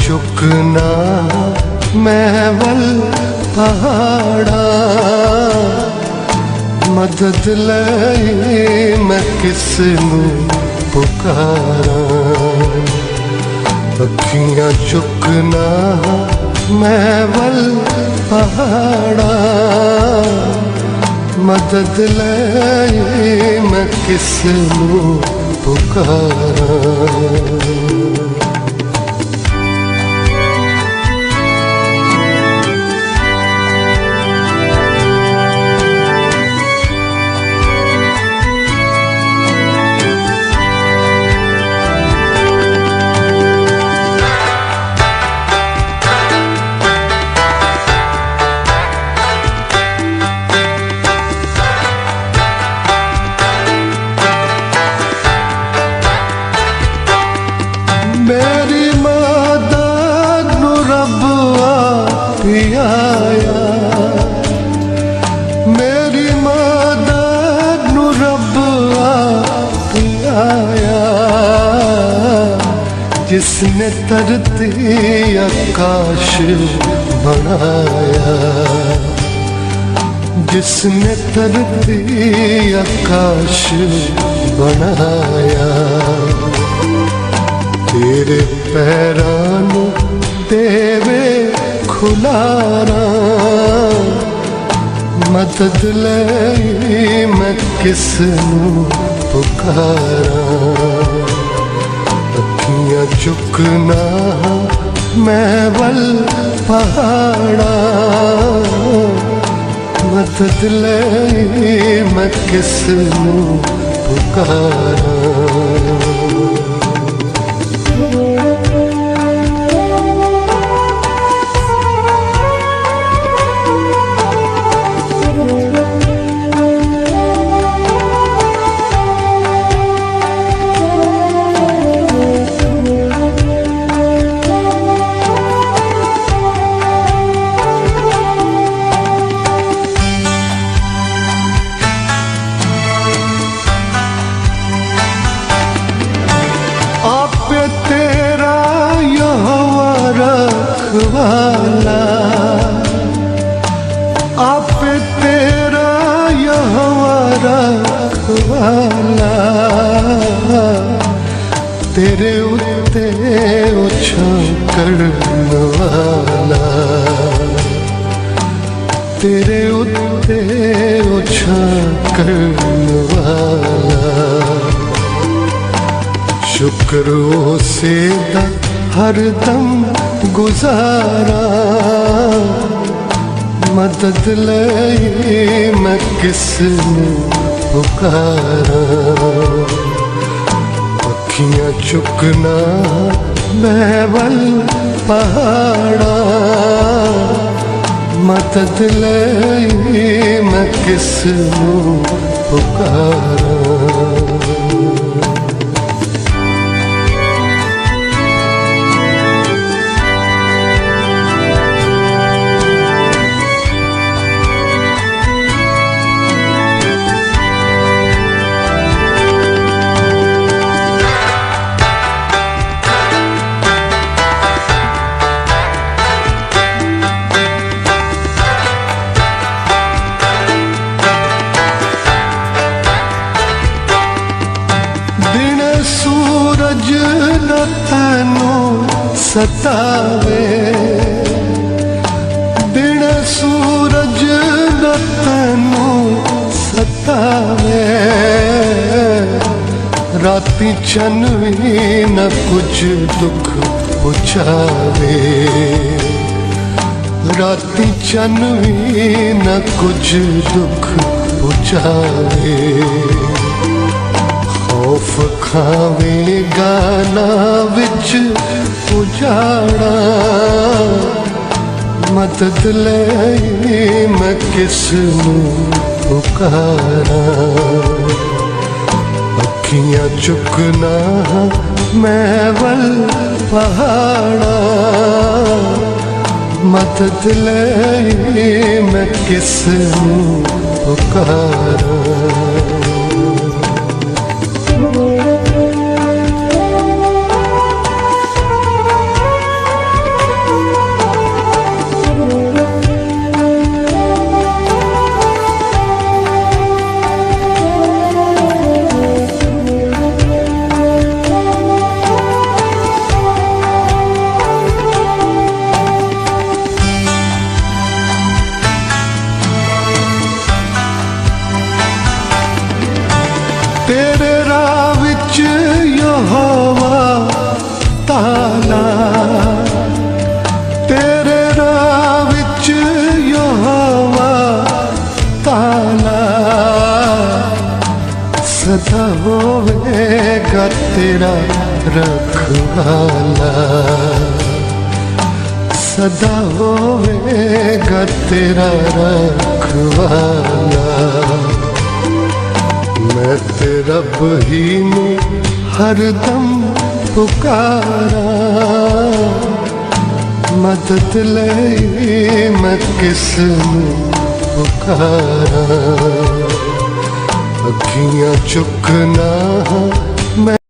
ਚੁੱਕਣਾ ਮੈਂ ਵੱਲ ਪਹਾੜਾ, ਮਦਦ ਲਈ ਮੈਂ ਕਿਸ ਨੂੰ ਪੁਕਾਰਾਂ। ਅੱਖੀਆਂ ਚੁੱਕਣਾ ਮੈਂ ਵੱਲ ਪਹਾੜਾ, ਮਦਦ ਲਈ ਮੈਂ ਕਿਸ ਨੂੰ ਪੁਕਾਰਾਂ। ਮੇਰੀ ਮਦਦ ਨੂੰ ਰੱਬ ਆਪ ਹੀ ਆਇਆ, ਮੇਰੀ ਮਦਦ ਨੂੰ ਰੱਬ ਆਪ ਹੀ ਆਇਆ, ਜਿਸ ਨੇ ਧਰਤੀ ਆਕਾਸ਼ ਬਣਾਇਆ, ਜਿਸ ਨੇ ਧਰਤੀ ਆਕਾਸ਼ ਬਣਾਇਆ। ਤੇਰੇ ਪੈਰਾਂ ਨੂੰ ਦੇਵੇ ਖੁਲਾਰਾ, ਮਦਦ ਲਈ ਮੈਂ ਕਿਸ ਨੂੰ ਪੁਕਾਰਾਂ। ਅੱਖੀਆਂ ਚੁੱਕਣਾ ਮੈਂ ਵੱਲ ਪਹਾੜਾ, ਮਦਦ ਲਈ ਮੈਂ ਕਿਸ ਨੂੰ ਪੁਕਾਰਾਂ। तेरा यहोवा रखवाला, आप तेरा यहोवा रखवाला, तेरे उत्ते उछाकण वाला, तेरे उत्ते उछाकण वाला। शुक्र उसे दा हर दम गुजारा, मदद लई मैं किस नूं पुकारां। अखियां चुकना मैं वल पहाड़ा, मदद लई मैं किस नूं पुकारां। सूरज न तैनूं सतावे, दिन सूरज न तैनूं सतावे, राती चन भी न कुछ दुख पुछावे, राती चन भी न कुछ दुख पुछावे। खौफ खावेगा ना विच उजाड़ा, मदद लई मैं किस नूं पुकारां। अखियां चुकना मैं वल पहाड़ा, मदद लई मैं किस नूं पुकारां। तेरा रखवाला सदा होवेगा तेरा रखवाला मैं ते रब ही ने हरदम पुकारा मदद लई मैं किसनू पुकारा अखियां चुकना मैं